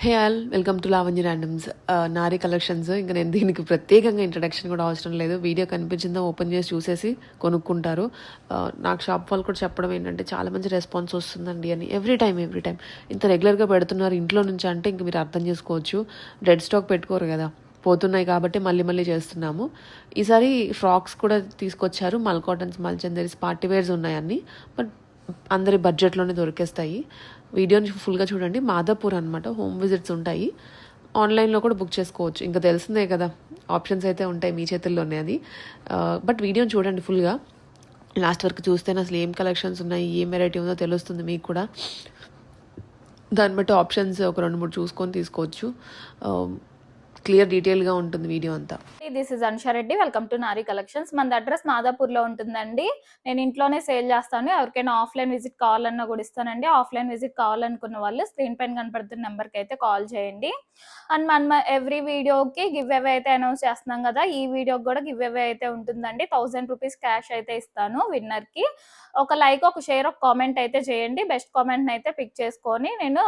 Hey all welcome to Lavanya randoms Nari collections. ఇంకా నేను దీనికి ప్రత్యేకంగా ఇంట్రడక్షన్ కూడా అవసరం లేదు. వీడియో కనిపించిందో ఓపెన్ చేసి చూసేసి కొనుక్కుంటారు. నాకు షాప్ వాళ్ళు కూడా చెప్పడం ఏంటంటే చాలా మంచి రెస్పాన్స్ వస్తుందండి అని. ఎవ్రీ టైం ఇంత రెగ్యులర్గా పెడుతున్నారు ఇంట్లో నుంచి అంటే ఇంక మీరు అర్థం చేసుకోవచ్చు. డెడ్ స్టాక్ పెట్టుకోరు కదా, పోతున్నాయి కాబట్టి మళ్ళీ చేస్తున్నాము. ఈసారి ఫ్రాక్స్ కూడా తీసుకొచ్చారు. మల్ కాటన్స్, మల్చందరీస్, పార్టీ వేర్స్ ఉన్నాయి అన్నీ. బట్ అందరి బడ్జెట్లోనే దొరికేస్తాయి. వీడియోని ఫుల్గా చూడండి. మాదాపూర్ అనమాట, హోమ్ విజిట్స్ ఉంటాయి. ఆన్లైన్లో కూడా బుక్ చేసుకోవచ్చు. ఇంకా తెలిసిందే కదా, ఆప్షన్స్ అయితే ఉంటాయి, మీ చేతుల్లోనే అది. బట్ వీడియోని చూడండి ఫుల్గా, లాస్ట్ వరకు చూస్తేనే అసలు ఏం కలెక్షన్స్ ఉన్నాయి, ఏం వెరైటీ ఉందో తెలుస్తుంది మీకు కూడా. దాన్ని బట్టి ఆప్షన్స్ ఒక 2-3 చూసుకొని తీసుకోవచ్చు. క్లియర్ డీటెయిల్గా ఉంటుంది వీడియో అంతా. This is Ansha Reddy. Welcome to Nari collections. మన అడ్రస్ మాదాపూర్లో ఉంటుందండి. నేను ఇంట్లోనే సేల్ చేస్తాను. ఎవరికైనా ఆఫ్లైన్ విజిట్ కావాలన్నా కూడా ఇస్తానండి. ఆఫ్లైన్ విజిట్ కావాలనుకున్న వాళ్ళు స్క్రీన్ పైన కనపడుతున్న నెంబర్కి అయితే కాల్ చేయండి. అండ్ మనం ఎవ్రీ వీడియోకి గివ్ అవే అయితే అనౌన్స్ చేస్తున్నాం కదా, ఈ వీడియోకి కూడా గివ్ అవే అయితే ఉంటుందండి. 1000 రూపీస్ క్యాష్ అయితే ఇస్తాను విన్నర్కి. ఒక లైక్, ఒక షేర్, ఒక కామెంట్ అయితే చేయండి. బెస్ట్ కామెంట్ని అయితే పిక్ చేసుకొని నేను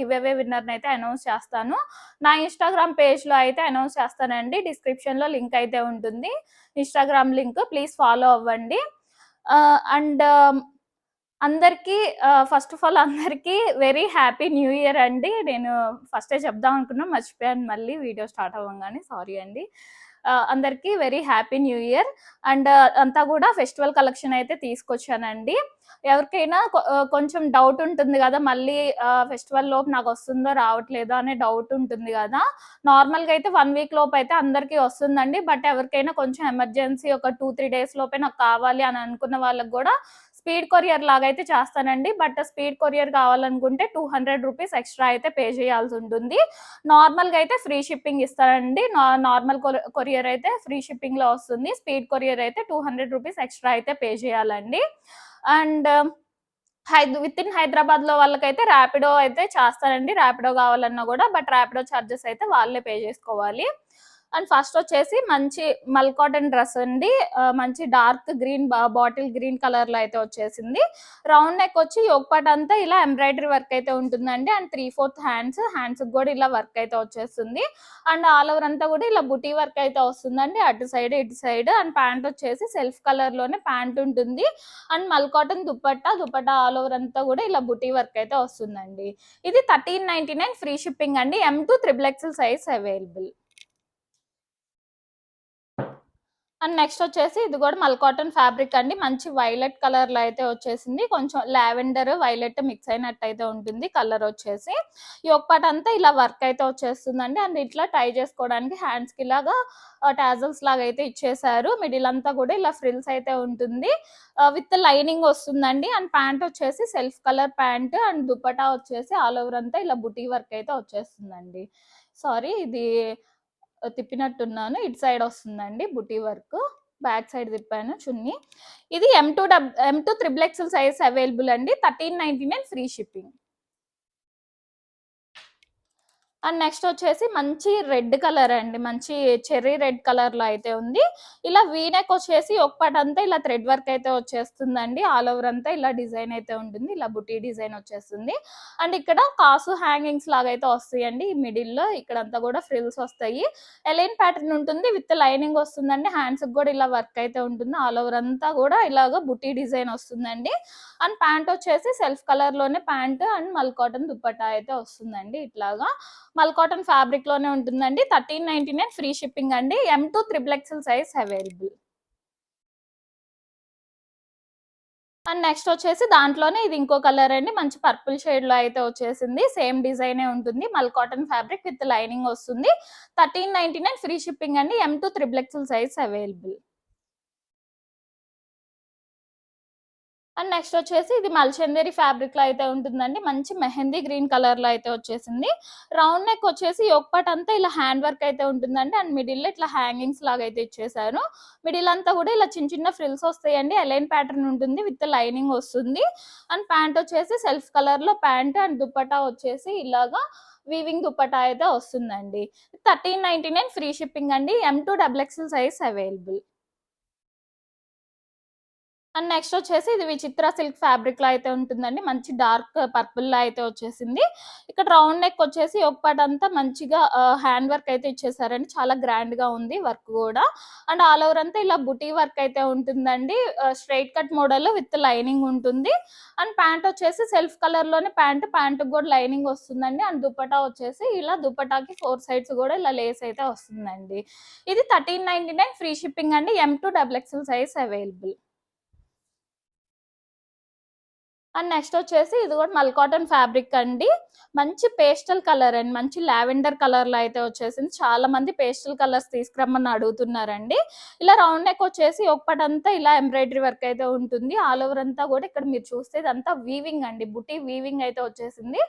గివ్ అవే విన్నర్ని అయితే అనౌన్స్ చేస్తాను. నా ఇన్స్టాగ్రామ్ పేజ్లో అయితే అనౌన్స్ చేస్తానండి. డిస్క్రిప్షన్లో లింక్ అయితే ఉంటుంది, ఇన్స్టాగ్రామ్ లింక్. ప్లీజ్ ఫాలో అవ్వండి. అండ్ అందరికీ ఫస్ట్ ఆఫ్ ఆల్ అందరికీ వెరీ హ్యాపీ న్యూ ఇయర్ అండి. నేను ఫస్టే చెప్దాం అనుకున్నా, మర్చిపోయాను మళ్ళీ వీడియో స్టార్ట్ అవ్వగానే, సారీ అండి. అందరికీ very happy new year. And అంతా కూడా ఫెస్టివల్ కలెక్షన్ అయితే తీసుకొచ్చానండి. ఎవరికైనా కొంచెం డౌట్ ఉంటుంది కదా, మళ్ళీ ఫెస్టివల్ లోపు నాకు వస్తుందో రావట్లేదో అనే డౌట్ ఉంటుంది కదా. నార్మల్గా అయితే 1 వీక్ లోపు అయితే అందరికీ వస్తుందండి. బట్ ఎవరికైనా కొంచెం ఎమర్జెన్సీ ఒక 2-3 డేస్ లోపే నాకు కావాలి అని అనుకున్న వాళ్ళకి కూడా స్పీడ్ కొరియర్ లాగా అయితే చేస్తానండి. బట్ స్పీడ్ కొరియర్ కావాలనుకుంటే 200 రూపీస్ ఎక్స్ట్రా అయితే పే చేయాల్సి ఉంటుంది. నార్మల్గా అయితే ఫ్రీ షిప్పింగ్ ఇస్తానండి. నార్మల్ కొరియర్ అయితే ఫ్రీ షిప్పింగ్లో వస్తుంది. స్పీడ్ కొరియర్ అయితే 200 రూపీస్ ఎక్స్ట్రా అయితే పే చేయాలండి. అండ్ విత్ ఇన్ హైదరాబాద్లో వాళ్ళకైతే ర్యాపిడో అయితే చేస్తానండి. ర్యాపిడో కావాలన్నా కూడా, బట్ ర్యాపిడో ఛార్జెస్ అయితే వాళ్ళే పే చేసుకోవాలి. అండ్ ఫస్ట్ వచ్చేసి మంచి మల్ కాటన్ డ్రెస్ అండి. మంచి డార్క్ గ్రీన్, బాటిల్ గ్రీన్ కలర్లో అయితే వచ్చేసింది. రౌండ్ నెక్ వచ్చి యోగపాట్ అంతా ఇలా ఎంబ్రాయిడరీ వర్క్ అయితే ఉంటుందండి. అండ్ 3/4 హ్యాండ్స్ కూడా ఇలా వర్క్ అయితే వచ్చేస్తుంది. అండ్ ఆల్ ఓవర్ అంతా కూడా ఇలా బుటీ వర్క్ అయితే వస్తుందండి, అటు సైడ్ ఇటు సైడ్. అండ్ ప్యాంట్ వచ్చేసి సెల్ఫ్ కలర్లోనే ప్యాంట్ ఉంటుంది. అండ్ మల్ కాటన్ దుపట్టా ఆల్ ఓవర్ అంతా కూడా ఇలా బుటీ వర్క్ అయితే వస్తుందండి. ఇది 1399 ఫ్రీ షిప్పింగ్ అండి. M to XXL size available. And next వచ్చేసి ఇది కూడా మల్ కాటన్ ఫ్యాబ్రిక్ అండి. మంచి వైలెట్ కలర్ లో అయితే వచ్చేసింది. కొంచెం లావెండర్ వైలెట్ మిక్స్ అయినట్టు అయితే ఉంటుంది కలర్ వచ్చేసి. ఈ ఒక్కటి అంతా ఇలా వర్క్ అయితే వచ్చేస్తుందండి. అండ్ ఇట్లా టై చేసుకోవడానికి హ్యాండ్స్ కి ఇలాగా టాజల్స్ లాగా అయితే ఇచ్చేసారు. మిడిల్ అంతా కూడా ఇలా ఫ్రిల్స్ అయితే ఉంటుంది. విత్ లైనింగ్ వస్తుందండి. అండ్ ప్యాంట్ వచ్చేసి self colour pant. And dupatta వచ్చేసి ఆల్ ఓవర్ అంతా ఇలా బుటీ వర్క్ అయితే వచ్చేస్తుందండి. సారీ, ఇది తిప్పినట్టున్నాను, ఇటు సైడ్ వస్తుందండి బుటీ వర్క్. బ్యాక్ సైడ్ తిప్పాను చున్నీ. ఇది M to XXL size available అండి. 1399 ఫ్రీ షిప్పింగ్. అండ్ నెక్స్ట్ వచ్చేసి మంచి రెడ్ కలర్ అండి, మంచి చెర్రీ రెడ్ కలర్ లో అయితే ఉంది. ఇలా వీనెక్ వచ్చేసి ఒక్కటి అంతా ఇలా థ్రెడ్ వర్క్ అయితే వచ్చేస్తుందండి. ఆల్ ఓవర్ అంతా ఇలా డిజైన్ అయితే ఉంటుంది, ఇలా బుటీ డిజైన్ వచ్చేస్తుంది. అండ్ ఇక్కడ కాసు హ్యాంగింగ్స్ లాగా అయితే వస్తాయండి. ఈ మిడిల్ లో ఇక్కడంతా కూడా ఫ్రిల్స్ వస్తాయి. ఎలైన్ ప్యాటర్న్ ఉంటుంది, విత్ లైనింగ్ వస్తుందండి. హ్యాండ్స్ కూడా ఇలా వర్క్ అయితే ఉంటుంది. ఆల్ ఓవర్ అంతా కూడా ఇలాగ బుటీ డిజైన్ వస్తుందండి. అండ్ ప్యాంట్ వచ్చేసి సెల్ఫ్ కలర్ లోనే ప్యాంట్ అండ్ మల్ కాటన్ దుపట్టా అయితే వస్తుందండి. ఇట్లాగా మల్ కాటన్ ఫ్యాబ్రిక్ లోనే ఉంటుందండి. 1399 ఫ్రీ షిప్పింగ్ అండి. M to XXL size available. And next వచ్చేసి దాంట్లోనే ఇది ఇంకో కలర్ అండి, మంచి పర్పుల్ షేడ్ లో అయితే వచ్చేసింది. సేమ్ డిజైనే ఉంటుంది, మల్ కాటన్ ఫ్యాబ్రిక్ విత్ లైనింగ్ వస్తుంది. 1399 ఫ్రీ షిప్పింగ్ అండి. M to XXL size available. And next వచ్చేసి ఇది మల్చందేరి ఫ్యాబ్రిక్ లో అయితే ఉంటుందండి. మంచి మెహందీ గ్రీన్ కలర్ లో అయితే వచ్చేసింది. రౌండ్ నెక్ వచ్చేసి యోగపాట్ అంతా ఇలా హ్యాండ్ వర్క్ అయితే ఉంటుందండి. అండ్ మిడిల్ లో ఇట్లా హ్యాంగింగ్స్ లాగా అయితే ఇచ్చేసారు. మిడిల్ అంతా కూడా ఇలా చిన్న చిన్న ఫ్రిల్స్ వస్తాయండి. ఎలైన్ ప్యాటర్న్ ఉంటుంది, విత్ లైనింగ్ వస్తుంది. అండ్ ప్యాంట్ వచ్చేసి సెల్ఫ్ కలర్ లో ప్యాంట్. అండ్ దుపట్టా వచ్చేసి ఇలాగా వీవింగ్ దుపట్టా అయితే వస్తుందండి. 1399 ఫ్రీ షిప్పింగ్ అండి. M to XXL size available. And next వచ్చేసి ఇది విచిత్ర సిల్క్ ఫ్యాబ్రిక్ లో అయితే ఉంటుందండి. మంచి డార్క్ పర్పుల్ లో అయితే వచ్చేసింది. ఇక్కడ రౌండ్ నెక్ వచ్చేసి ఒక పార్ట్ అంతా మంచిగా హ్యాండ్ వర్క్ అయితే ఇచ్చేసారండి. చాలా గ్రాండ్ గా ఉంది వర్క్ కూడా. అండ్ ఆల్ ఓవర్ అంతా ఇలా బుటీ వర్క్ అయితే ఉంటుందండి. Straight cut model with lining ఉంటుంది. అండ్ ప్యాంట్ వచ్చేసి సెల్ఫ్ కలర్ లోనే ప్యాంట్ కూడా లైనింగ్ వస్తుందండి. అండ్ దుపట్టా వచ్చేసి ఇలా దుపట్టాకి 4 సైడ్స్ కూడా ఇలా లేస్ అయితే వస్తుందండి. ఇది 1399 ఫ్రీ షిప్పింగ్ అండి. M2 XXL size available. And next వచ్చేసి ఇది కూడా మల్ కాటన్ ఫ్యాబ్రిక్ అండి. మంచి పేస్టల్ కలర్ అండి. మంచి లావెండర్ కలర్ లో అయితే వచ్చేసింది. చాలా మంది పేస్టల్ కలర్స్ తీసుకురమ్మని అడుగుతున్నారండి. ఇలా రౌండ్ నెక్ వచ్చేసి ఒకపటంతా ఇలా ఎంబ్రాయిడరీ వర్క్ అయితే ఉంటుంది. ఆల్ ఓవర్ అంతా కూడా ఇక్కడ మీరు చూస్తే ఇదంతా వీవింగ్ అండి. బుటీ వీవింగ్ అయితే వచ్చేసింది.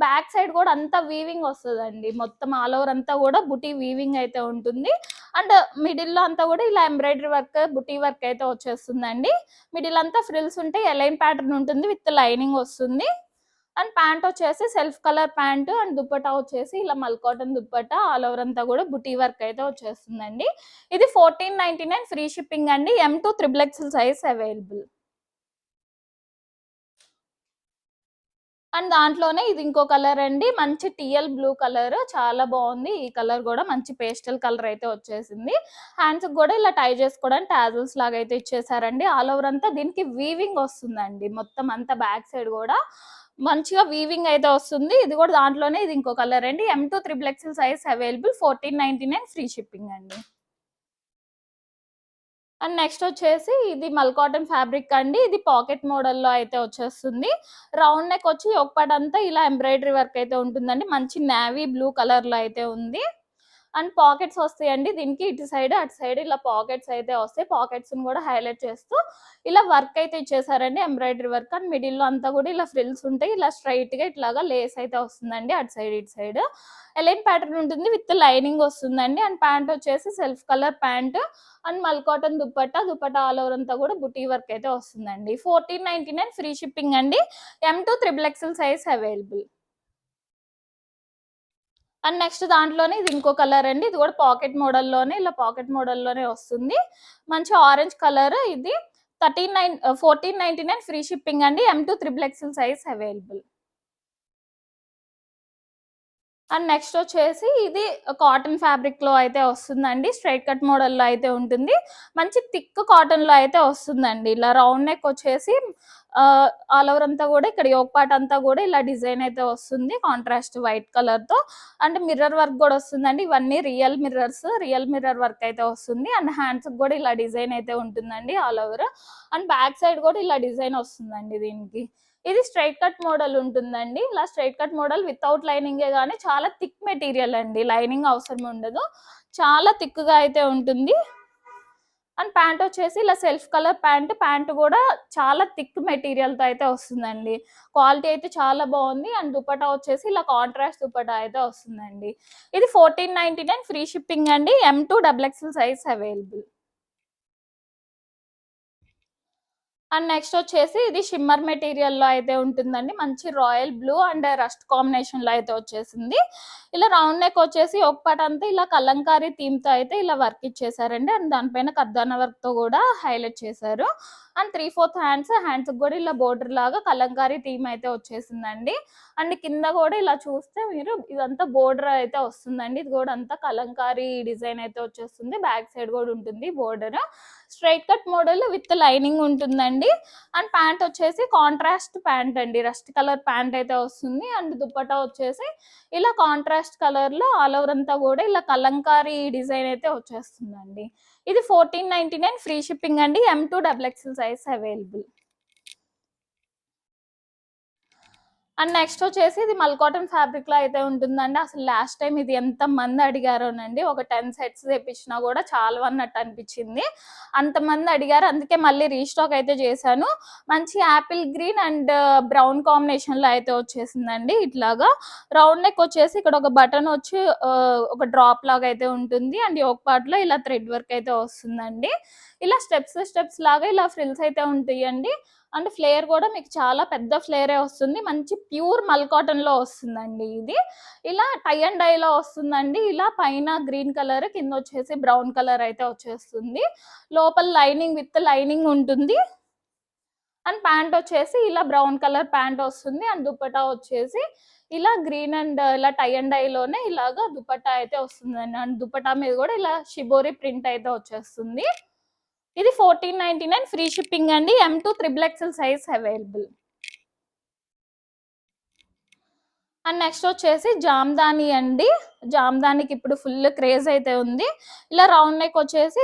బ్యాక్ సైడ్ కూడా అంతా వీవింగ్ వస్తుందండి. మొత్తం ఆల్ ఓవర్ అంతా కూడా బుటీ వీవింగ్ అయితే ఉంటుంది. అండ్ మిడిల్ లో అంతా కూడా ఇలా ఎంబ్రాయిడరీ వర్క్ బుటీ వర్క్ అయితే వచ్చేస్తుందండి. మిడిల్ అంతా ఫ్రిల్స్ ఉంటే ఎలైన్ ప్యాటర్న్ ఉంటుంది విత్ లైనింగ్ వస్తుంది. అండ్ ప్యాంట్ వచ్చేసి self colour pant and dupatta వచ్చేసి ఇలా మల్ కాటన్ దుప్పటా ఆల్ ఓవర్ అంతా కూడా బుటీ వర్క్ అయితే వచ్చేస్తుందండి. ఇది 1499 ఫ్రీ షిప్పింగ్ అండి. M2 XXL size available. And దాంట్లోనే ఇది ఇంకో కలర్ అండి. మంచి టీఎల్ బ్లూ కలర్ చాలా బాగుంది. ఈ కలర్ కూడా మంచి పేస్టల్ కలర్ అయితే వచ్చేసింది. హ్యాండ్స్ కూడా ఇలా టై చేసుకోవడానికి టాజల్స్ లాగా అయితే ఇచ్చేసారండి. ఆల్ ఓవర్ అంతా దీనికి వీవింగ్ వస్తుందండి. మొత్తం అంతా బ్యాక్ సైడ్ కూడా మంచిగా వీవింగ్ అయితే వస్తుంది. ఇది కూడా దాంట్లోనే ఇది ఇంకో కలర్ అండి. M2 XXL size available. 1499 free shipping అండి. అండ్ నెక్స్ట్ వచ్చేసి ఇది మల్ కాటన్ ఫ్యాబ్రిక్ అండి. ఇది పాకెట్ మోడల్లో అయితే వచ్చేస్తుంది. రౌండ్ నెక్ వచ్చి ఒక పార్ట్ అంతా ఇలా ఎంబ్రాయిడరీ వర్క్ అయితే ఉంటుందండి. మంచి నేవీ బ్లూ కలర్ లో అయితే ఉంది. అండ్ పాకెట్స్ వస్తాయండి దీనికి. ఇటు సైడ్ అటు సైడ్ ఇలా పాకెట్స్ అయితే వస్తాయి. పాకెట్స్ కూడా హైలైట్ చేస్తూ ఇలా వర్క్ అయితే ఇచ్చేసారండి. Embroidery work. అండ్ మిడిల్ లో అంతా కూడా ఇలా ఫ్రిల్స్ ఉంటాయి. ఇలా స్ట్రైట్ గా ఇట్లాగా లేస్ అయితే వస్తుందండి. అటు సైడ్ ఇటు సైడ్ ఎలైన్ ప్యాటర్న్ ఉంటుంది విత్ లైనింగ్ వస్తుందండి. అండ్ ప్యాంట్ వచ్చేసి సెల్ఫ్ కలర్ ప్యాంట్ అండ్ మల్ కాటన్ దుపట్టా ఆల్ ఓవర్ అంతా కూడా బుటీ వర్క్ అయితే వస్తుందండి. 1499 ఫ్రీ షిప్పింగ్ అండి. M2 XXL size available. And next దాంట్లోనే ఇది ఇంకో కలర్ అండి. ఇది కూడా పాకెట్ మోడల్లోనే ఇలా పాకెట్ మోడల్లోనే వస్తుంది. మంచి ఆరెంజ్ కలర్. ఇది 1499 ఫ్రీ షిప్పింగ్ అండి. M2 XXL size available. And next వచ్చేసి ఇది కాటన్ ఫ్యాబ్రిక్ లో అయితే వస్తుందండి. స్ట్రైట్ కట్ మోడల్ లో అయితే ఉంటుంది. మంచి థిక్ కాటన్ లో అయితే వస్తుందండి. ఇలా రౌండ్ నెక్ వచ్చేసి ఆల్ ఓవర్ అంతా కూడా ఇక్కడ యోక్ పార్ట్ అంతా కూడా ఇలా డిజైన్ అయితే వస్తుంది. కాంట్రాస్ట్ వైట్ కలర్ తో. అండ్ మిర్రర్ వర్క్ కూడా వస్తుందండి. ఇవన్నీ రియల్ మిర్రర్ వర్క్ అయితే వస్తుంది. అండ్ హ్యాండ్స్ కూడా ఇలా డిజైన్ అయితే ఉంటుందండి all over. And back side కూడా ఇలా డిజైన్ వస్తుందండి దీనికి. ఇది స్ట్రైట్ కట్ మోడల్ ఉంటుందండి. ఇలా స్ట్రైట్ కట్ మోడల్ వితౌట్ లైనింగే గానీ చాలా థిక్ మెటీరియల్ అండి. లైనింగ్ అవసరం ఉండదు. చాలా థిక్ గా అయితే ఉంటుంది. అండ్ ప్యాంట్ వచ్చేసి ఇలా సెల్ఫ్ కలర్ ప్యాంట్ కూడా చాలా థిక్ మెటీరియల్ తో అయితే వస్తుందండి. క్వాలిటీ అయితే చాలా బాగుంది. అండ్ దుపట్టా వచ్చేసి ఇలా కాంట్రాస్ట్ దుపట్టా అయితే వస్తుందండి. ఇది 1499 ఫ్రీ షిప్పింగ్ అండి. M2 XXL size available. And next వచ్చేసి ఇది షిమ్మర్ మెటీరియల్ లో అయితే ఉంటుందండి. మంచి royal blue and rust combination లో అయితే వచ్చేసింది. ఇలా రౌండ్ నెక్ వచ్చేసి ఒక పార్ట్ అంతా ఇలా కలంకారీ థీమ్ తో అయితే ఇలా వర్క్ ఇచ్చేసారండి. అండ్ దానిపైన కర్దానా వర్క్ తో కూడా హైలైట్ చేశారు. అండ్ 3/4 హ్యాండ్స్ కూడా ఇలా బోర్డర్ లాగా కలంకారీ థీమ్ అయితే వచ్చేసిందండి. అండ్ కింద కూడా ఇలా చూస్తే మీరు ఇదంతా బోర్డర్ అయితే వస్తుందండి. ఇది కూడా అంతా కలంకారీ డిజైన్ అయితే వచ్చేస్తుంది. బ్యాక్ సైడ్ కూడా ఉంటుంది border. Straight cut model with lining ఉంటుందండి. అండ్ ప్యాంట్ వచ్చేసి కాంట్రాస్ట్ ప్యాంట్ అండి. రస్ట్ కలర్ ప్యాంట్ అయితే వస్తుంది. అండ్ దుపట్టా వచ్చేసి ఇలా కాంట్రాస్ట్ కలర్ లో ఆల్ ఓవర్ అంతా కూడా ఇలా కలంకారీ డిజైన్ అయితే వచ్చేస్తుందండి. ఇది 1499 ఫ్రీ షిప్పింగ్ అండి. M2 XXL size available. And next వచ్చేసి ఇది మల్ కాటన్ ఫ్యాబ్రిక్ లో అయితే ఉంటుందండి. అసలు లాస్ట్ టైం ఇది ఎంత మంది అడిగారోనండి. ఒక 10 సెట్స్ తెప్పించినా కూడా చాలు అన్నట్టు అనిపించింది. అంతమంది అడిగారు. అందుకే మళ్ళీ రీస్టాక్ అయితే చేశాను. మంచి Apple green and brown combination లో అయితే వచ్చేసిందండి. ఇట్లాగా రౌండ్ నెక్ వచ్చేసి ఇక్కడ ఒక బటన్ వచ్చి ఒక డ్రాప్ లాగా అయితే ఉంటుంది. అండ్ ఒక పార్ట్ లో ఇలా థ్రెడ్ వర్క్ అయితే వస్తుందండి. ఇలా స్టెప్స్ లాగా ఇలా ఫ్రిల్స్ అయితే ఉంటాయండి. అండ్ ఫ్లేర్ కూడా మీకు చాలా పెద్ద ఫ్లేరే వస్తుంది. మంచి ప్యూర్ మల్ కాటన్ లో వస్తుందండి. ఇది ఇలా టై అండ్ డై లో వస్తుందండి. ఇలా పైన గ్రీన్ కలర్ కింద వచ్చేసి బ్రౌన్ కలర్ అయితే వచ్చేస్తుంది. లోపల లైనింగ్ విత్ లైనింగ్ ఉంటుంది. అండ్ ప్యాంట్ వచ్చేసి ఇలా బ్రౌన్ కలర్ ప్యాంట్ వస్తుంది. అండ్ దుపట్టా వచ్చేసి ఇలా గ్రీన్ అండ్ ఇలా టై అండ్ డైలోనే ఇలాగా దుపట్టా అయితే వస్తుందండి. అండ్ దుపట్టా మీద కూడా ఇలా షిబోరి ప్రింట్ అయితే వచ్చేస్తుంది. ఇది 1499 ఫ్రీ షిప్పింగ్ అండి. M2 XXL size available. And next వచ్చేసి జామ్దాని అండి. జామ్దానికి ఇప్పుడు ఫుల్ క్రేజ్ అయితే ఉంది. ఇలా రౌండ్ నెక్ వచ్చేసి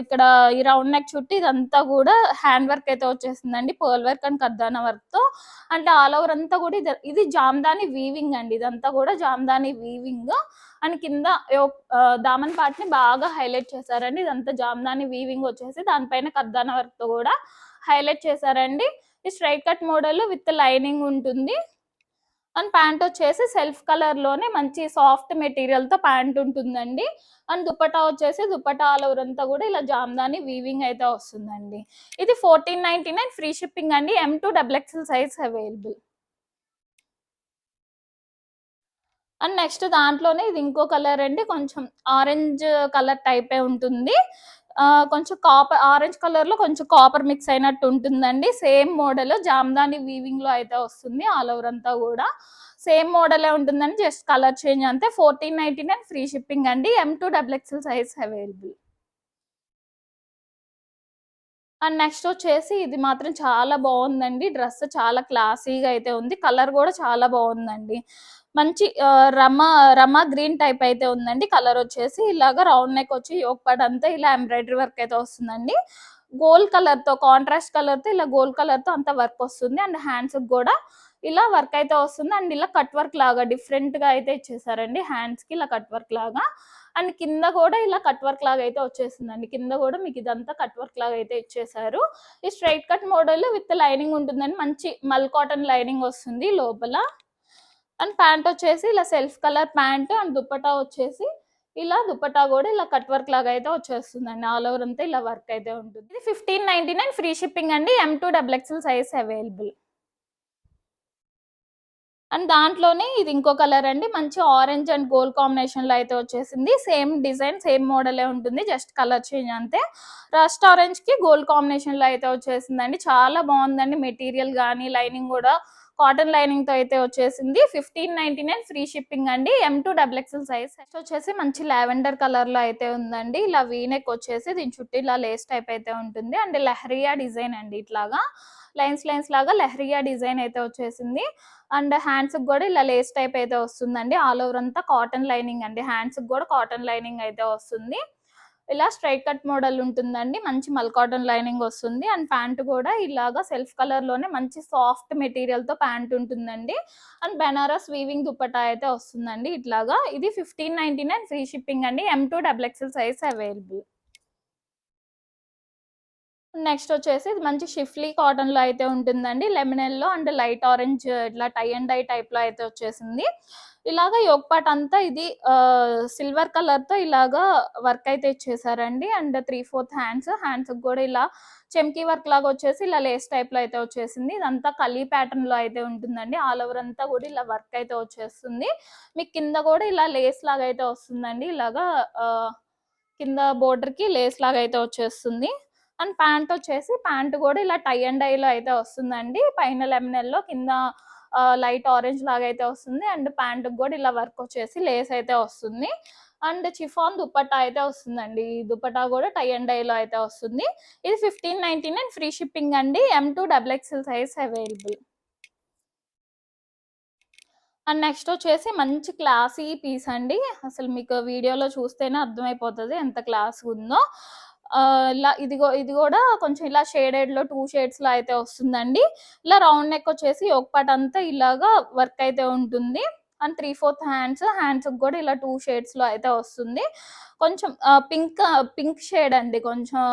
ఇక్కడ ఈ రౌండ్ నెక్ చుట్టూ ఇదంతా కూడా హ్యాండ్ వర్క్ అయితే వచ్చేసిందండి. పర్ల్ వర్క్ అండ్ కర్దానా వర్క్ తో. అంటే ఆల్ ఓవర్ అంతా కూడా ఇది జామ్దాని వీవింగ్ అండి. ఇదంతా కూడా జామ్దాని వీవింగ్. అండ్ కింద దామన్ పార్ట్ ని బాగా హైలైట్ చేశారండి. ఇదంతా జామ్దాని వీవింగ్ వచ్చేసి దానిపైన కర్దానా వర్క్ తో కూడా హైలైట్ చేశారండి. ఈ straight cut model with lining ఉంటుంది. అండ్ ప్యాంట్ వచ్చేసి సెల్ఫ్ కలర్ లోనే మంచి సాఫ్ట్ మెటీరియల్ తో ప్యాంట్ ఉంటుందండి. అండ్ దుపట్టా వచ్చేసి దుపట్టా ఆల్ ఓవర్ అంతా కూడా ఇలా జామ్దాని వీవింగ్ అయితే వస్తుందండి. ఇది 1499 ఫ్రీ షిప్పింగ్ అండి. M2 XXL size available. And next దాంట్లోనే ఇది ఇంకో కలర్ అండి. కొంచెం ఆరెంజ్ కలర్ టైపే ఉంటుంది. కొంచెం కాపర్ ఆరెంజ్ కలర్ లో కొంచెం కాపర్ మిక్స్ అయినట్టు ఉంటుందండి. సేమ్ మోడల్ జామ్దాని వీవింగ్ లో అయితే వస్తుంది. ఆల్ ఓవర్ అంతా కూడా సేమ్ మోడలే ఉంటుందండి. జస్ట్ కలర్ చేంజ్ అంతే. 1499 ఫ్రీ షిప్పింగ్ అండి. M2 XXL size available. And next వచ్చేసి ఇది మాత్రం చాలా బాగుందండి. డ్రెస్ చాలా క్లాసీగా అయితే ఉంది. కలర్ కూడా చాలా బాగుందండి. మంచి రమా గ్రీన్ టైప్ అయితే ఉందండి. కలర్ వచ్చేసి ఇలాగా రౌండ్ నెక్ వచ్చి యోక్ పార్ట్ అంతా ఇలా ఎంబ్రాయిడరీ వర్క్ అయితే వస్తుందండి. గోల్డ్ కలర్ తో కాంట్రాస్ట్ కలర్ తో ఇలా గోల్డ్ కలర్ తో అంతా వర్క్ వస్తుంది. అండ్ హ్యాండ్స్ కూడా ఇలా వర్క్ అయితే వస్తుంది. అండ్ ఇలా కట్ వర్క్ లాగా డిఫరెంట్ గా అయితే ఇచ్చేసారండి. హ్యాండ్స్ కి ఇలా కట్ వర్క్ లాగా. అండ్ కింద కూడా ఇలా కట్ వర్క్ లాగా అయితే వచ్చేసిందండి. కింద కూడా మీకు ఇదంతా కట్ వర్క్ లాగా అయితే ఇచ్చేసారు. ఈ straight cut model with lining ఉంటుందండి. మంచి మల్ కాటన్ లైనింగ్ వస్తుంది లోపల. అండ్ ప్యాంట్ వచ్చేసి ఇలా self colour pant. And dupatta వచ్చేసి ఇలా దుపట్టా కూడా ఇలా కట్ వర్క్ లాగా అయితే వచ్చేస్తుందండి. ఆల్ ఓవర్ అంతా ఇలా వర్క్ అయితే ఉంటుంది. ఇది 1599 ఫ్రీ షిప్పింగ్ అండి. M2 XXL size available. And దాంట్లోనే ఇది ఇంకో కలర్ అండి. మంచి ఆరెంజ్ అండ్ గోల్డ్ కాంబినేషన్ లో అయితే వచ్చేసింది. సేమ్ డిజైన్ సేమ్ మోడలే ఉంటుంది. జస్ట్ కలర్ చేంజ్ అంతే. రస్ట్ ఆరెంజ్ కి గోల్డ్ కాంబినేషన్ లో అయితే వచ్చేసిందండి. చాలా బాగుందండి. మెటీరియల్ కానీ లైనింగ్ కూడా కాటన్ లైనింగ్ తో అయితే వచ్చేసింది. 1599 ఫ్రీ షిప్పింగ్ అండి. M2 XXL size. నెక్స్ట్ వచ్చేసి మంచి లావెండర్ కలర్ లో అయితే ఉందండి. ఇలా వీనెక్ వచ్చేసి దీని చుట్టూ ఇలా లేస్ టైప్ అయితే ఉంటుంది. అండ్ లెహరియా డిజైన్ అండి. ఇట్లాగా లైన్స్ లాగా లెహరియా డిజైన్ అయితే వచ్చేసింది. అండ్ హ్యాండ్స్ కూడా ఇలా లేస్ టైప్ అయితే వస్తుందండి. ఆల్ ఓవర్ అంతా కాటన్ లైనింగ్ అండి. హ్యాండ్స్ కూడా కాటన్ లైనింగ్ అయితే వస్తుంది. ఇలా స్ట్రైట్ కట్ మోడల్ ఉంటుందండి. మంచి మల్ కాటన్ లైనింగ్ వస్తుంది. అండ్ ప్యాంట్ కూడా ఇలాగా సెల్ఫ్ కలర్ లోనే మంచి సాఫ్ట్ మెటీరియల్ తో ప్యాంట్ ఉంటుందండి. అండ్ బెనారస్ వీవింగ్ దుపట్టా అయితే వస్తుందండి. ఇట్లాగా ఇది 1599 ఫ్రీ షిప్పింగ్ అండి. M2 XXL size available. Next వచ్చేసి ఇది మంచి షిఫ్లీ కాటన్ లో అయితే ఉంటుందండి. లెమనెల్ లో అండ్ లైట్ ఆరెంజ్ ఇట్లా టై అండ్ డై టైప్ లో అయితే వచ్చేసింది. ఇలాగా యోక్ పార్ట్ అంతా ఇది సిల్వర్ కలర్ తో ఇలాగా వర్క్ అయితే ఇచ్చేసారండి. అండ్ 3/4 హ్యాండ్స్ కూడా ఇలా చెమ్కీ వర్క్ లాగా వచ్చేసి ఇలా లేస్ టైప్ లో అయితే వచ్చేసింది. ఇదంతా కలీ ప్యాటర్న్ లో అయితే ఉంటుందండి. ఆల్ ఓవర్ అంతా కూడా ఇలా వర్క్ అయితే వచ్చేస్తుంది. మీకు కింద కూడా ఇలా లేస్ లాగా అయితే వస్తుందండి. ఇలాగా కింద బోర్డర్ కి లేస్ లాగా అయితే వచ్చేస్తుంది. అండ్ ప్యాంట్ వచ్చేసి ప్యాంట్ కూడా ఇలా టై అండ్ డైలో అయితే వస్తుందండి. పైన లెమనెల్లో కింద లైట్ ఆరెంజ్ లాగా అయితే వస్తుంది. అండ్ ప్యాంట్ కూడా ఇలా వర్క్ వచ్చేసి లేస్ అయితే వస్తుంది. అండ్ చిఫాన్ దుపట్టా అయితే వస్తుందండి. ఈ దుపట్టా కూడా టై అండ్ డైలో అయితే వస్తుంది. ఇది 1599 ఫ్రీ షిప్పింగ్ అండి. M2 XXL size available. And next వచ్చేసి మంచి క్లాసీ పీస్ అండి. అసలు మీకు వీడియోలో చూస్తేనే అర్థమైపోతుంది ఎంత క్లాస్ ఉందో. ఇలా ఇది కూడా కొంచెం ఇలా షేడెడ్ లో 2 షేడ్స్ లో అయితే వస్తుందండి. ఇలా రౌండ్ నెక్ వచ్చేసి ఒక పార్ట్ అంతా ఇలాగా వర్క్ అయితే ఉంటుంది. అండ్ 3/4 హ్యాండ్స్ కూడా ఇలా 2 షేడ్స్ లో అయితే వస్తుంది. కొంచెం పింక్ షేడ్ అండి. కొంచెం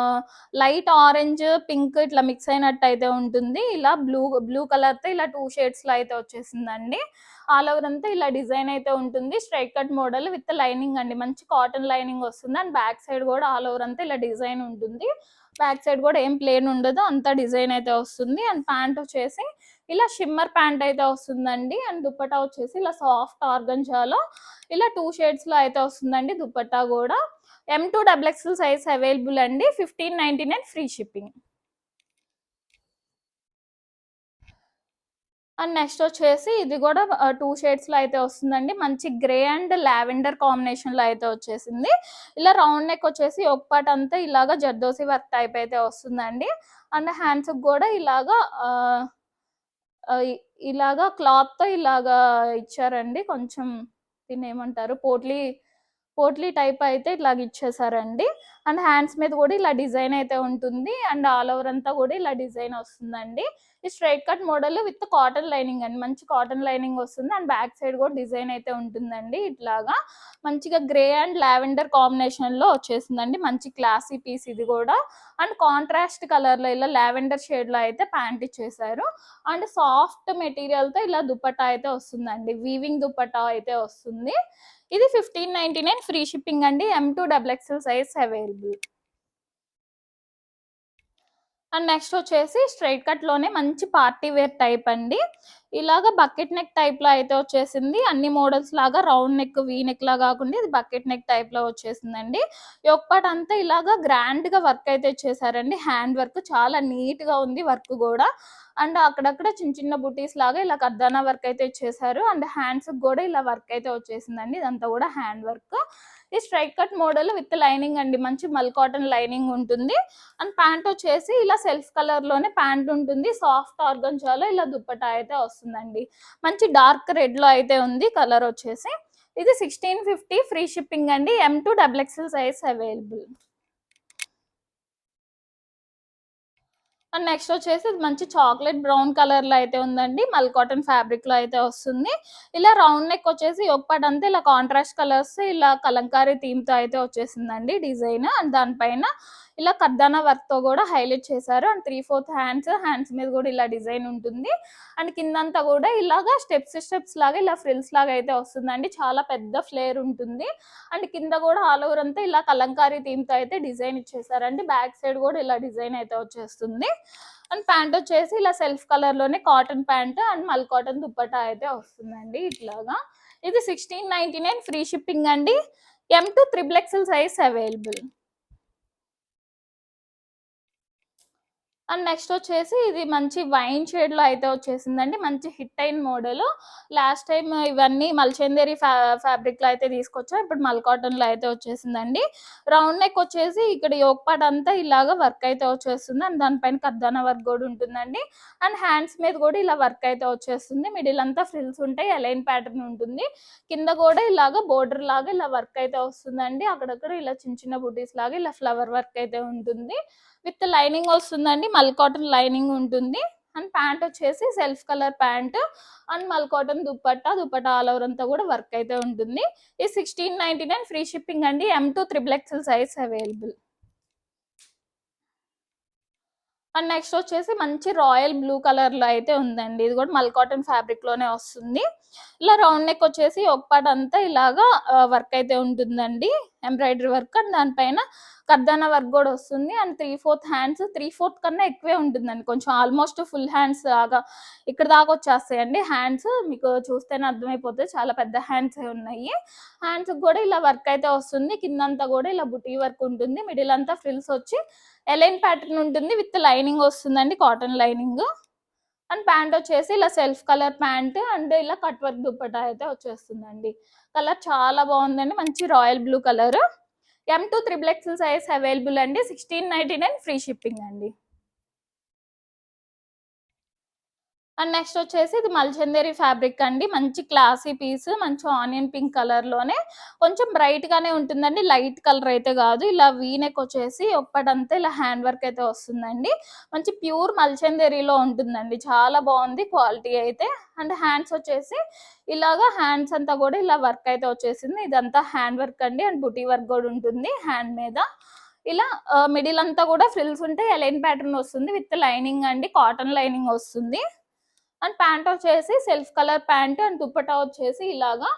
లైట్ ఆరెంజ్ పింక్ ఇట్లా మిక్స్ అయినట్టు అయితే ఉంటుంది. ఇలా బ్లూ కలర్ తో ఇలా 2 షేడ్స్ లో అయితే వచ్చేసిందండి. ఆల్ ఓవర్ అంతా ఇలా డిజైన్ అయితే ఉంటుంది. Straight cut model with lining అండి. మంచి కాటన్ లైనింగ్ వస్తుంది. అండ్ బ్యాక్ సైడ్ కూడా ఆల్ ఓవర్ అంతా ఇలా డిజైన్ ఉంటుంది. బ్యాక్ సైడ్ కూడా ఏం ప్లేన్ ఉండదు. అంతా డిజైన్ అయితే వస్తుంది. అండ్ ప్యాంట్ వచ్చేసి ఇలా షిమ్మర్ ప్యాంట్ అయితే వస్తుందండి. అండ్ దుపట్టా వచ్చేసి ఇలా సాఫ్ట్ ఆర్గంజాలో ఇలా 2 షేడ్స్ లో అయితే వస్తుందండి. దుపట్టా కూడా M2 XXL సైజ్ అవైలబుల్ అండి. 1599 ఫ్రీ షిప్పింగ్. అండ్ నెక్స్ట్ వచ్చేసి ఇది కూడా 2 షేడ్స్‌లో అయితే వస్తుందండి. మంచి గ్రే అండ్ లావెండర్ కాంబినేషన్‌లో అయితే వచ్చేసింది. ఇలా రౌండ్ నెక్ వచ్చేసి ఒక పార్ట్ అంతా ఇలాగా జర్దోసి వర్క్ టైప్ అయితే వస్తుందండి. అండ్ హ్యాండ్స్‌కి కూడా ఇలాగా ఆహ్, ఆహ్, ఇ ఇలాగా క్లాత్‌తో ఇలాగా ఇచ్చారండి. కొంచెం దీన్నేమంటారు పోట్లీ టైప్ అయితే ఇట్లాగ ఇచ్చేసారండి. అండ్ హ్యాండ్స్ మీద కూడా ఇలా డిజైన్ అయితే ఉంటుంది. అండ్ ఆల్ ఓవర్ అంతా కూడా ఇలా డిజైన్ వస్తుందండి. ఈ straight cut model with cotton lining అండి. మంచి కాటన్ లైనింగ్ వస్తుంది. అండ్ బ్యాక్ సైడ్ కూడా డిజైన్ అయితే ఉంటుందండి. ఇట్లాగా మంచిగా గ్రే అండ్ లావెండర్ కాంబినేషన్ లో వచ్చేసిందండి. మంచి క్లాసీ పీస్ ఇది కూడా. అండ్ కాంట్రాస్ట్ కలర్ లో ఇలా లావెండర్ షేడ్ లో అయితే ప్యాంట్ ఇచ్చేసారు. అండ్ సాఫ్ట్ మెటీరియల్ తో ఇలా దుపట్టా అయితే వస్తుందండి. వీవింగ్ దుపట్టా అయితే వస్తుంది. ఇది 1599 ఫ్రీ షిప్పింగ్ అండి. M2 XXL size available. And next వచ్చేసి స్ట్రైట్ కట్ లోనే మంచి పార్టీ వేర్ టైప్ అండి. ఇలాగా బకెట్ నెక్ టైప్ లో అయితే వచ్చేసింది. అన్ని మోడల్స్ లాగా రౌండ్ నెక్ వీ నెక్ లా కాకుండా ఇది బకెట్ నెక్ టైప్ లో వచ్చేసిందండి. యొక్కపాట్ అంతా ఇలాగా గ్రాండ్ గా వర్క్ అయితే ఇచ్చేసారండి. హ్యాండ్ వర్క్ చాలా నీట్ గా ఉంది వర్క్ కూడా. అండ్ అక్కడక్కడ చిన్న చిన్న బుటీస్ లాగా ఇలా కర్దానా వర్క్ అయితే ఇచ్చేసారు. అండ్ హ్యాండ్స్ కూడా ఇలా వర్క్ అయితే వచ్చేసిందండి. ఇదంతా కూడా హ్యాండ్ వర్క్. ఈ straight cut model with lining అండి. మంచి మల్ కాటన్ లైనింగ్ ఉంటుంది. అండ్ ప్యాంట్ వచ్చేసి ఇలా సెల్ఫ్ కలర్ లోనే ప్యాంట్ ఉంటుంది. సాఫ్ట్ ఆర్గంజాలో ఇలా దుప్పటా అయితే వస్తుందండి. మంచి డార్క్ రెడ్ లో అయితే ఉంది కలర్ వచ్చేసి. ఇది 1650 ఫ్రీ షిప్పింగ్ అండి. M2 XXL size available. And next వచ్చేసి ఇది మంచి చాక్లెట్ బ్రౌన్ కలర్ లో అయితే ఉందండి. మల్ కాటన్ ఫ్యాబ్రిక్ లో అయితే వస్తుంది. ఇలా రౌండ్ నెక్ వచ్చేసి ఒక పార్ట్ అంతా ఇలా కాంట్రాస్ట్ కలర్స్ ఇలా కలంకారీ థీమ్ తో అయితే వచ్చేసిందండి డిజైన్. అండ్ దానిపైన ఇలా కర్దానా వర్క్ తో కూడా హైలైట్ చేశారు. అండ్ 3/4 హ్యాండ్స్ మీద కూడా ఇలా డిజైన్ ఉంటుంది. అండ్ కిందంతా కూడా ఇలాగా స్టెప్స్ లాగా ఇలా ఫ్రిల్స్ లాగా అయితే వస్తుందండి. చాలా పెద్ద ఫ్లేర్ ఉంటుంది. అండ్ కింద కూడా ఆల్ ఓవర్ అంతా ఇలా కలంకారీ థీమ్ తో అయితే డిజైన్ ఇచ్చేసారండి. బ్యాక్ సైడ్ కూడా ఇలా డిజైన్ అయితే వచ్చేస్తుంది. అండ్ ప్యాంట్ వచ్చేసి ఇలా సెల్ఫ్ కలర్ లోనే కాటన్ ప్యాంట్ అండ్ మల్ కాటన్ దుప్పటా అయితే వస్తుందండి ఇట్లాగా. ఇది 1699 ఫ్రీ షిప్పింగ్ అండి. M2 XXL size available. And next వచ్చేసి ఇది మంచి వైన్ షేడ్ లో అయితే వచ్చేసిందండి. మంచి హిట్ అయిన మోడల్. లాస్ట్ టైం ఇవన్నీ మల్చందేరి ఫ్యాబ్రిక్ లో అయితే తీసుకొచ్చా. ఇప్పుడు మల్ కాటన్ లో అయితే వచ్చేసిందండి. రౌండ్ నెక్ వచ్చేసి ఇక్కడ యోక్ పార్ట్ అంతా ఇలాగా వర్క్ అయితే వచ్చేస్తుంది. అండ్ దానిపైన కర్దానా వర్క్ కూడా ఉంటుందండి. అండ్ హ్యాండ్స్ మీద కూడా ఇలా వర్క్ అయితే వచ్చేస్తుంది. మిడిల్ అంతా ఫ్రిల్స్ ఉంటాయి. అలైన్ ప్యాటర్న్ ఉంటుంది. కింద కూడా ఇలాగా బోర్డర్ లాగా ఇలా వర్క్ అయితే వస్తుందండి. అక్కడక్కడ ఇలా చిన్న చిన్న బుటీస్ లాగా ఇలా ఫ్లవర్ వర్క్ అయితే ఉంటుంది. విత్ లైనింగ్ వస్తుందండి. మల్ కాటన్ లైనింగ్ ఉంటుంది. అండ్ ప్యాంట్ వచ్చేసి సెల్ఫ్ కలర్ ప్యాంట్ అండ్ మల్ కాటన్ దుపట్టా ఆల్ ఓవర్ అంతా కూడా వర్క్ అయితే ఉంటుంది. ఈ 1699 ఫ్రీ షిప్పింగ్ అండి. M2 XXL size available. And next వచ్చేసి మంచి రాయల్ బ్లూ కలర్ లో అయితే ఉందండి. ఇది కూడా మల్ కాటన్ ఫ్యాబ్రిక్ లోనే వస్తుంది. ఇలా రౌండ్ నెక్ వచ్చేసి ఒక పార్ట్ అంతా ఇలాగా వర్క్ అయితే ఉంటుందండి. ఎంబ్రాయిడరీ వర్క్ అండ్ దానిపైన కర్దానా వర్క్ కూడా వస్తుంది. అండ్ 3/4 హ్యాండ్స్ 3/4 కన్నా ఎక్కువే ఉంటుందండి. కొంచెం ఆల్మోస్ట్ ఫుల్ హ్యాండ్స్ లాగా ఇక్కడ దాకా వచ్చేస్తాయండి హ్యాండ్స్. మీకు చూస్తేనే అర్థమైపోతుంది చాలా పెద్ద హ్యాండ్స్ ఉన్నాయి. హ్యాండ్స్ కూడా ఇలా వర్క్ అయితే వస్తుంది. కిందంతా కూడా ఇలా బుటీ వర్క్ ఉంటుంది. మిడిల్ అంతా ఫ్రిల్స్ వచ్చి ఎలైన్ ప్యాటర్న్ ఉంటుంది. విత్ లైనింగ్ వస్తుందండి కాటన్ లైనింగ్. అండ్ ప్యాంట్ వచ్చేసి ఇలా సెల్ఫ్ కలర్ ప్యాంట్ అండ్ ఇలా కట్ వర్క్ దుప్పటా అయితే వచ్చేస్తుందండి. కలర్ చాలా బాగుందండి. మంచి royal blue colour. M2 XXL size available అండి. 1699 ఫ్రీ షిప్పింగ్ అండి. అండ్ నెక్స్ట్ వచ్చేసి ఇది మల్చందేరి ఫ్యాబ్రిక్ అండి. మంచి క్లాసీ పీస్. మంచి ఆనియన్ పింక్ కలర్ లోనే కొంచెం బ్రైట్ గానే ఉంటుందండి. లైట్ కలర్ అయితే కాదు. ఇలా వీనెక్ వచ్చేసి ఒక్కటంతా ఇలా హ్యాండ్ వర్క్ అయితే వస్తుందండి. మంచి ప్యూర్ మల్చందేరిలో ఉంటుందండి. చాలా బాగుంది క్వాలిటీ అయితే. అండ్ హ్యాండ్స్ వచ్చేసి ఇలాగా హ్యాండ్స్ అంతా కూడా ఇలా వర్క్ అయితే వచ్చేసింది. ఇదంతా హ్యాండ్ వర్క్ అండి. అండ్ బుటీ వర్క్ కూడా ఉంటుంది హ్యాండ్ మీద. ఇలా మిడిల్ అంతా కూడా ఫ్రిల్స్ ఉంటాయి. ఎలైన్ ప్యాటర్న్ వస్తుంది. విత్ లైనింగ్ అండి. కాటన్ లైనింగ్ వస్తుంది. అండ్ ప్యాంట్ వచ్చేసి self colour pant and dupatta వచ్చేసి ఇలాగా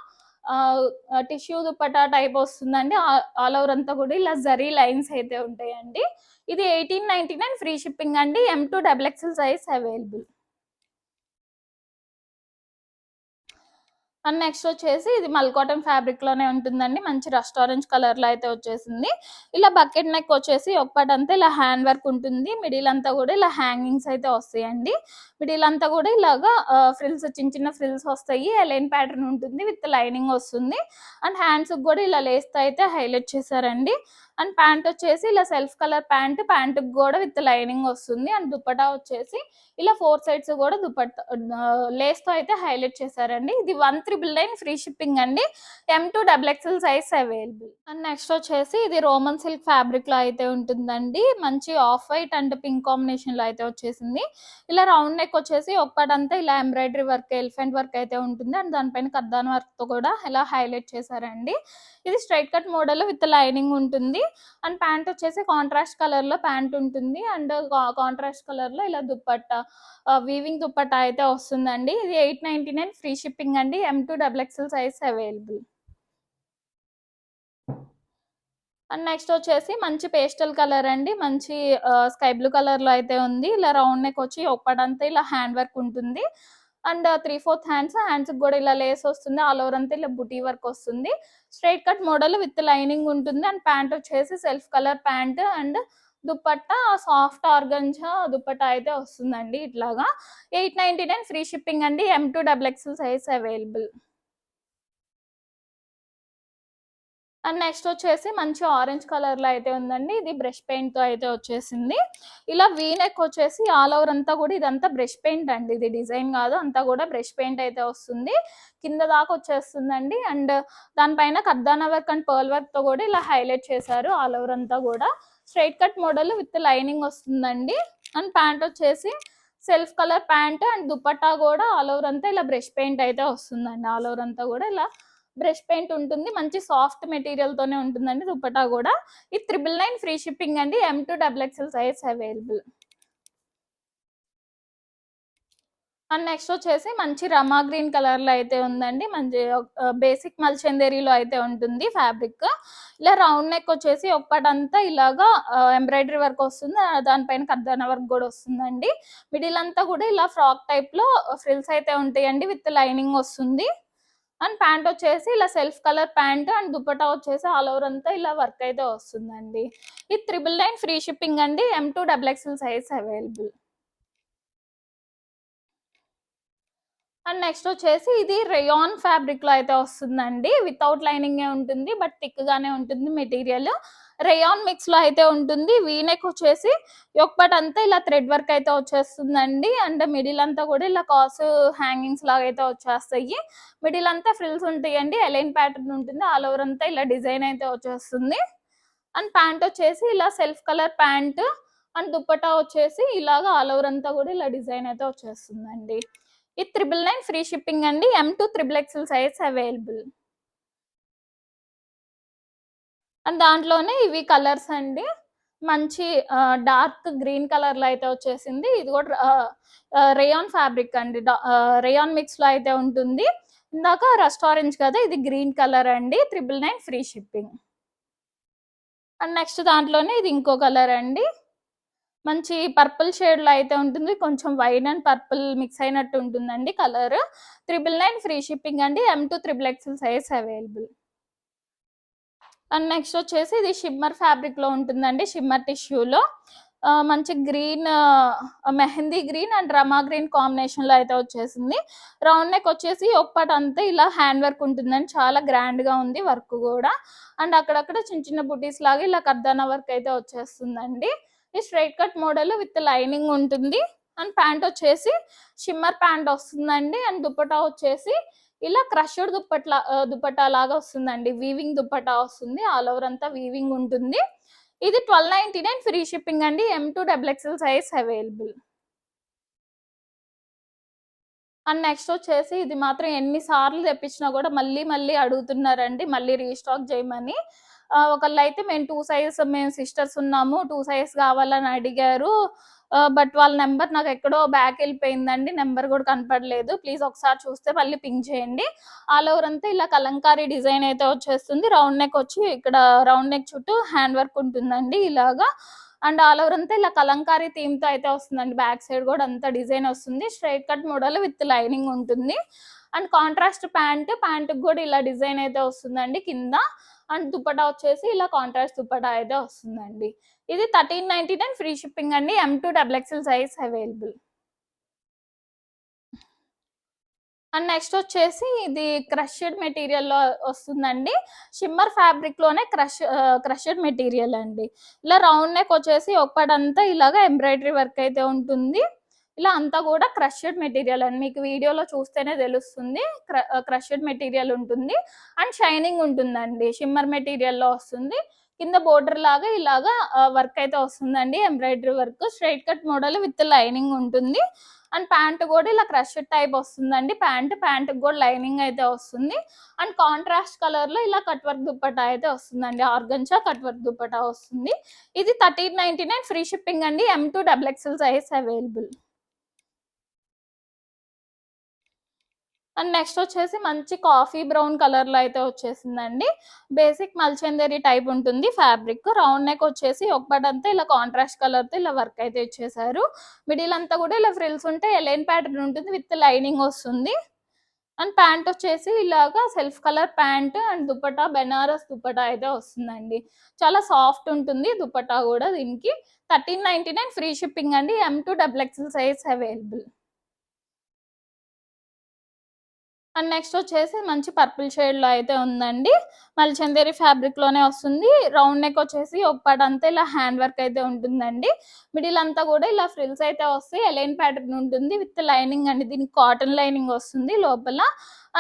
టిష్యూ దుప్పటా టైప్ వస్తుందండి. ఆల్ ఓవర్ అంతా కూడా ఇలా జరీ లైన్స్ అయితే ఉంటాయండి. ఇది 1899 ఫ్రీ షిప్పింగ్ అండి. M2 XXL size available. And next వచ్చేసి ఇది మల్ కాటన్ ఫ్యాబ్రిక్ లోనే ఉంటుందండి. మంచి రస్ట్ ఆరెంజ్ కలర్ లో అయితే వచ్చేసింది. ఇలా బకెట్ నెక్ వచ్చేసి ఒక్కటంతా ఇలా హ్యాండ్ వర్క్ ఉంటుంది. మిడిల్ అంతా కూడా ఇలా హ్యాంగింగ్స్ అయితే వస్తాయండి. మిడిల్ అంతా కూడా ఇలాగా ఫ్రిల్స్, చిన్న చిన్న ఫ్రిల్స్ వస్తాయి. ఎలైన్ ప్యాటర్న్ ఉంటుంది విత్ లైనింగ్ వస్తుంది. అండ్ హ్యాండ్స్ కూడా ఇలా లేస్తో అయితే హైలైట్ చేశారండి. అండ్ ప్యాంట్ వచ్చేసి ఇలా సెల్ఫ్ కలర్ ప్యాంట్, ప్యాంట్ కూడా విత్ లైనింగ్ వస్తుంది. అండ్ దుపట్టా వచ్చేసి ఇలా 4 సైడ్స్ కూడా దుపట్టా లేస్ తో అయితే హైలైట్ చేశారండి. ఇది 1399 ఫ్రీ షిప్పింగ్ అండి. M2XXL size available. And next వచ్చేసి ఇది రోమన్ సిల్క్ ఫ్యాబ్రిక్ లో అయితే ఉంటుందండి. మంచి off white and pink combination లో అయితే వచ్చేసింది. ఇలా రౌండ్ నెక్ వచ్చేసి ఒక్కటంతా ఇలా ఎంబ్రాయిడరీ వర్క్, ఎలిఫెంట్ వర్క్ అయితే ఉంటుంది. అండ్ దానిపైన కర్దాన్ వర్క్ తో కూడా ఇలా హైలైట్ చేశారండి. ఇది straight cut model with lining ఉంటుంది. అండ్ ప్యాంట్ వచ్చేసి కాంట్రాస్ట్ కలర్ లో ప్యాంట్ ఉంటుంది. అండ్ కాంట్రాస్ట్ కలర్ లో ఇలా దుపట్టా, వీవింగ్ దుపట్టా అయితే వస్తుందండి. ఇది 899 ఫ్రీ షిప్పింగ్ అండి. M2XXL size available. And next వచ్చేసి మంచి పేస్టల్ కలర్ అండి. మంచి స్కై బ్లూ కలర్ లో అయితే ఉంది. ఇలా రౌండ్ నెక్ వచ్చి ఒక్కడంతా ఇలా హ్యాండ్ వర్క్ ఉంటుంది. అండ్ 3/4 హ్యాండ్స్ కూడా ఇలా లేస్ వస్తుంది. ఆల్ ఓవర్ అంతా ఇలా బుటీ వర్క్ వస్తుంది. Straight cut model with lining ఉంటుంది. అండ్ ప్యాంట్ వచ్చేసి self colour pant and dupatta soft organza dupatta అయితే వస్తుందండి. ఇట్లాగా 899 ఫ్రీ షిప్పింగ్ అండి. M2XXL size available. And next వచ్చేసి మంచి ఆరెంజ్ కలర్ లో అయితే ఉందండి. ఇది బ్రష్ పెయింట్ తో అయితే వచ్చేసింది. ఇలా వీ నెక్ వచ్చేసి ఆల్ ఓవర్ అంతా కూడా ఇదంతా బ్రష్ పెయింట్ అండి. ఇది డిజైన్ కాదు, అంతా కూడా బ్రష్ పెయింట్ అయితే వస్తుంది. కింద దాకా వచ్చేస్తుందండి. అండ్ దానిపైన కర్దానా వర్క్ అండ్ పర్ల్ వర్క్ తో కూడా ఇలా హైలైట్ చేశారు. ఆల్ ఓవర్ అంతా కూడా straight cut model with lining వస్తుందండి. అండ్ ప్యాంట్ వచ్చేసి self colour pant and dupatta కూడా ఆల్ ఓవర్ అంతా ఇలా బ్రష్ పెయింట్ అయితే వస్తుందండి. ఆల్ ఓవర్ అంతా కూడా ఇలా బ్రష్ పెయింట్ ఉంటుంది. మంచి సాఫ్ట్ మెటీరియల్ తోనే ఉంటుందండి దుపట్టా కూడా. ఇది 999 ఫ్రీ షిప్పింగ్ అండి. M2XXL size available. And next వచ్చేసి మంచి రమా గ్రీన్ కలర్ లో అయితే ఉందండి. మంచి బేసిక్ మల్చందేరీలో అయితే ఉంటుంది ఫ్యాబ్రిక్. ఇలా రౌండ్ నెక్ వచ్చేసి ఒక్కటంతా ఇలాగా ఎంబ్రాయిడరీ వర్క్ వస్తుంది. దానిపైన కర్దానా వర్క్ కూడా వస్తుందండి. మిడిల్ అంతా కూడా ఇలా ఫ్రాక్ టైప్ లో ఫ్రిల్స్ అయితే ఉంటాయండి విత్ లైనింగ్ వస్తుంది. అండ్ ప్యాంట్ వచ్చేసి ఇలా self colour pant and dupatta వచ్చేసి ఆల్ ఓవర్ అంతా ఇలా వర్క్ అయితే వస్తుందండి. ఇది 999 ఫ్రీ షిప్పింగ్ అండి. M2XXL size available. And next వచ్చేసి ఇది రేయాన్ ఫ్యాబ్రిక్ లో అయితే వస్తుందండి. వితౌట్ లైనింగ్ ఉంటుంది, బట్ థిక్ గానే ఉంటుంది మెటీరియల్. రేయాన్ మిక్స్ లో అయితే ఉంటుంది. వీనెక్ వచ్చేసి యొక్కటి అంతా ఇలా థ్రెడ్ వర్క్ అయితే వచ్చేస్తుందండి. అండ్ మిడిల్ అంతా కూడా ఇలా కాస్ హ్యాంగింగ్స్ లాగా అయితే వచ్చేస్తాయి. మిడిల్ అంతా ఫ్రిల్స్ ఉంటాయండి. ఎలైన్ ప్యాటర్న్ ఉంటుంది. ఆల్ ఓవర్ అంతా ఇలా డిజైన్ అయితే వచ్చేస్తుంది. అండ్ ప్యాంట్ వచ్చేసి ఇలా self colour pant and dupatta వచ్చేసి ఇలాగా ఆల్ ఓవర్ అంతా కూడా ఇలా డిజైన్ అయితే వచ్చేస్తుందండి. ఇది 999 ఫ్రీ షిప్పింగ్ అండి. M2XXL size available. అండ్ దాంట్లోనే ఇవి కలర్స్ అండి. మంచి డార్క్ గ్రీన్ కలర్ లో అయితే వచ్చేసింది. ఇది కూడా రేయాన్ ఫ్యాబ్రిక్ అండి. రేయాన్ మిక్స్ లో అయితే ఉంటుంది. ఇందాక రస్ట్ ఆరెంజ్ కదా, ఇది గ్రీన్ కలర్ అండి. 999 ఫ్రీ షిప్పింగ్. అండ్ నెక్స్ట్ దాంట్లోనే ఇది ఇంకో కలర్ అండి. మంచి పర్పుల్ షేడ్ లో అయితే ఉంటుంది. కొంచెం వైట్ అండ్ పర్పుల్ మిక్స్ అయినట్టు ఉంటుందండి కలర్. 999 ఫ్రీ షిప్పింగ్ అండి. M2XXL size available. And next వచ్చేసి ఇది షిమ్మర్ ఫ్యాబ్రిక్ లో ఉంటుందండి. షిమ్మర్ టిష్యూలో మంచి green, mehndi green and Rama green combination లో అయితే వచ్చేసింది. రౌండ్ నెక్ వచ్చేసి ఒక్కటంతా ఇలా హ్యాండ్ వర్క్ ఉంటుందండి. చాలా గ్రాండ్ గా ఉంది వర్క్ కూడా. అండ్ అక్కడక్కడ చిన్న చిన్న బుటీస్ లాగా ఇలా కర్దానా వర్క్ అయితే వచ్చేస్తుందండి. ఈ straight cut model with lining ఉంటుంది. అండ్ ప్యాంట్ వచ్చేసి షిమ్మర్ ప్యాంట్ వస్తుందండి. అండ్ దుపట్టా వచ్చేసి ఇలా క్రష్డ్ దుపట్టా లాగా వస్తుందండి. వీవింగ్ దుపట్టా వస్తుంది. ఆల్ ఓవర్ అంతా వీవింగ్ ఉంటుంది. ఇది 1299 ఫ్రీ షిప్పింగ్ అండి. M2XXL size available. And next వచ్చేసి ఇది మాత్రం ఎన్నిసార్లు తెప్పించినా కూడా మళ్ళీ మళ్ళీ అడుగుతున్నారండి, మళ్ళీ రీస్టాక్ చేయమని. ఒకళ్ళు అయితే మేము సిస్టర్స్ ఉన్నాము, 2 సైజ్ కావాలని అడిగారు. బట్ వాళ్ళ నెంబర్ నాకు ఎక్కడో బ్యాక్ వెళ్ళిపోయిందండి. నెంబర్ కూడా కనపడలేదు. ప్లీజ్ ఒకసారి చూస్తే మళ్ళీ పింక్ చేయండి. ఆల్ ఓవర్ అంతా ఇలా కలంకారీ డిజైన్ అయితే వచ్చేస్తుంది. రౌండ్ నెక్ వచ్చి ఇక్కడ రౌండ్ నెక్ చుట్టూ హ్యాండ్ వర్క్ ఉంటుందండి ఇలాగా. అండ్ ఆల్ ఓవర్ అంతా ఇలా కలంకారీ థీమ్ తో అయితే వస్తుందండి. బ్యాక్ సైడ్ కూడా అంతా డిజైన్ వస్తుంది. Straight cut model with lining ఉంటుంది. అండ్ కాంట్రాస్ట్ ప్యాంటుకి కూడా ఇలా డిజైన్ అయితే వస్తుందండి కింద. అండ్ దుపట్టా వచ్చేసి ఇలా కాంట్రాస్ట్ దుపట్టా అయితే వస్తుందండి. ఇది 1399 ఫ్రీ షిప్పింగ్ అండి. M2 XXL size available. And next వచ్చేసి ఇది క్రష్డ్ మెటీరియల్లో వస్తుందండి. షిమ్మర్ ఫ్యాబ్రిక్ లోనే క్రష్డ్ మెటీరియల్ అండి. ఇలా రౌండ్ నెక్ వచ్చేసి ఒకటంతా ఇలాగా ఎంబ్రాయిడరీ వర్క్ అయితే ఉంటుంది. ఇలా అంతా కూడా క్రష్డ్ మెటీరియల్ అండి. మీకు వీడియోలో చూస్తేనే తెలుస్తుంది. క్రష్డ్ మెటీరియల్ ఉంటుంది అండ్ షైనింగ్ ఉంటుందండి. షిమ్మర్ మెటీరియల్లో వస్తుంది. కింద బోర్డర్ లాగా ఇలాగా వర్క్ అయితే వస్తుందండి. Embroidery work straight cut model with lining ఉంటుంది. అండ్ ప్యాంట్ కూడా ఇలా క్రష్డ్ టైప్ వస్తుందండి. ప్యాంట్ కూడా లైనింగ్ అయితే వస్తుంది. అండ్ కాంట్రాస్ట్ కలర్ లో ఇలా కట్ వర్క్ దుపట్టా అయితే వస్తుందండి. ఆర్గంజా కట్ వర్క్ దుపట్టా వస్తుంది. ఇది 1399 ఫ్రీ షిప్పింగ్ అండి. M2 XXL size available. And next వచ్చేసి మంచి కాఫీ బ్రౌన్ కలర్ లో అయితే వచ్చేసిందండి. బేసిక్ మల్చందరి టైప్ ఉంటుంది ఫ్యాబ్రిక్. రౌండ్ నెక్ వచ్చేసి ఒకటంతా ఇలా కాంట్రాస్ట్ కలర్ తో ఇలా వర్క్ అయితే ఇచ్చేసారు. మిడిల్ అంతా కూడా ఇలా ఫ్రిల్స్ ఉంటే ఎలైన్ ప్యాటర్న్ ఉంటుంది విత్ లైనింగ్ వస్తుంది. అండ్ ప్యాంట్ వచ్చేసి ఇలాగా self colour pant and dupatta Banaras dupatta అయితే వస్తుందండి. చాలా సాఫ్ట్ ఉంటుంది దుపట్టా కూడా. దీనికి 1399 ఫ్రీ షిప్పింగ్ అండి. M2 XXL size available. And next వచ్చేసి మంచి పర్పుల్ షేడ్ లో అయితే ఉందండి. మల్చందేరి ఫ్యాబ్రిక్ లోనే వస్తుంది. రౌండ్ నెక్ వచ్చేసి ఒకటంతా ఇలా హ్యాండ్ వర్క్ అయితే ఉంటుందండి. మిడిల్ అంతా కూడా ఇలా ఫ్రిల్స్ అయితే వస్తాయి. ఎలైన్ ప్యాటర్న్ ఉంటుంది విత్ లైనింగ్ అండి. దీనికి కాటన్ లైనింగ్ వస్తుంది లోపల.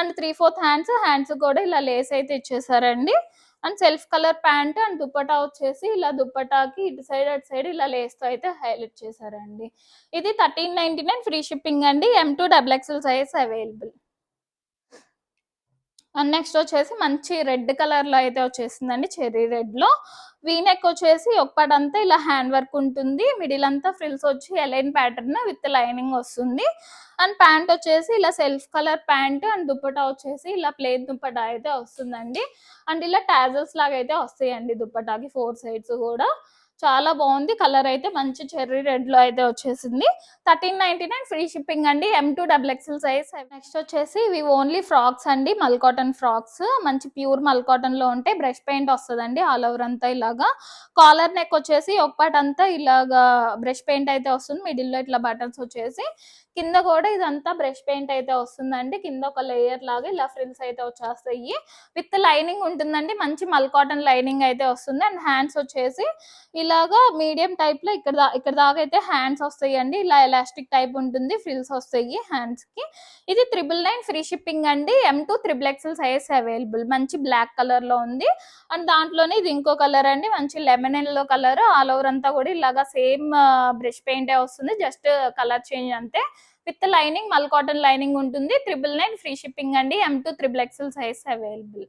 అండ్ 3/4 హ్యాండ్స్ కూడా ఇలా లేస్ అయితే ఇచ్చేసారండి. And self colour pant and dupatta వచ్చేసి ఇలా దుపట్టాకి ఇటు సైడ్ అటు సైడ్ ఇలా లేస్ తో అయితే హైలైట్ చేశారండి. ఇది 1399 ఫ్రీ షిప్పింగ్ అండి. M2 XXL size available. And next వచ్చేసి మంచి రెడ్ కలర్ లో అయితే వచ్చేసిందండి. చెర్రీ రెడ్ లో వీనెక్ వచ్చేసి ఒకటంతా ఇలా హ్యాండ్ వర్క్ ఉంటుంది. మిడిల్ అంతా ఫ్రిల్స్ వచ్చి ఎలైన్ ప్యాటర్న్ విత్ లైనింగ్ వస్తుంది. అండ్ ప్యాంట్ వచ్చేసి ఇలా self colour pant and dupatta వచ్చేసి ఇలా ప్లెయిన్ దుపట్టా అయితే వస్తుందండి. అండ్ ఇలా టాజల్స్ లాగా అయితే వస్తాయండి దుపట్టాకి 4 సైడ్స్ కూడా. చాలా బాగుంది. కలర్ అయితే మంచి చెర్రీ రెడ్ లో అయితే వచ్చేసింది. 1399 ఫ్రీ షిప్పింగ్ అండి. M2 XXL size. నెక్స్ట్ వచ్చేసి ఇవి ఓన్లీ ఫ్రాక్స్ అండి. మల్ కాటన్ ఫ్రాక్స్. మంచి ప్యూర్ మల్ కాటన్ లో ఉంటే బ్రష్ పెయింట్ వస్తుందండి ఆల్ ఓవర్ అంతా ఇలాగా. కాలర్ నెక్ వచ్చేసి ఒకటంతా ఇలాగా బ్రష్ పెయింట్ అయితే వస్తుంది. మిడిల్ లో ఇట్లా బటన్స్ వచ్చేసి కింద కూడా ఇదంతా బ్రష్ పెయింట్ అయితే వస్తుందండి. కింద ఒక లేయర్ లాగా ఇలా ఫ్రిల్స్ అయితే వచ్చేస్తాయి. విత్ లైనింగ్ ఉంటుందండి. మంచి మల్ కాటన్ లైనింగ్ అయితే వస్తుంది. అండ్ హ్యాండ్స్ వచ్చేసి ఇలాగా మీడియం టైప్ లో ఇక్కడ దాకా అయితే హ్యాండ్స్ వస్తాయండి. ఇలా ఎలాస్టిక్ టైప్ ఉంటుంది. ఫ్రిల్స్ వస్తాయి హ్యాండ్స్ కి. ఇది 999 ఫ్రీ షిప్పింగ్ అండి. M2 XXL size available. మంచి బ్లాక్ కలర్ లో ఉంది. అండ్ దాంట్లోనే ఇది ఇంకో కలర్ అండి. మంచి lemon yellow colour. All over అంతా కూడా ఇలాగా సేమ్ బ్రష్ పెయింట్ వస్తుంది. జస్ట్ కలర్ చేంజ్ అంతే. విత్ లైనింగ్ మల్ కాటన్ లైనింగ్ ఉంటుంది. 999 ఫ్రీ షిప్పింగ్ అండి. M2 XXL size available.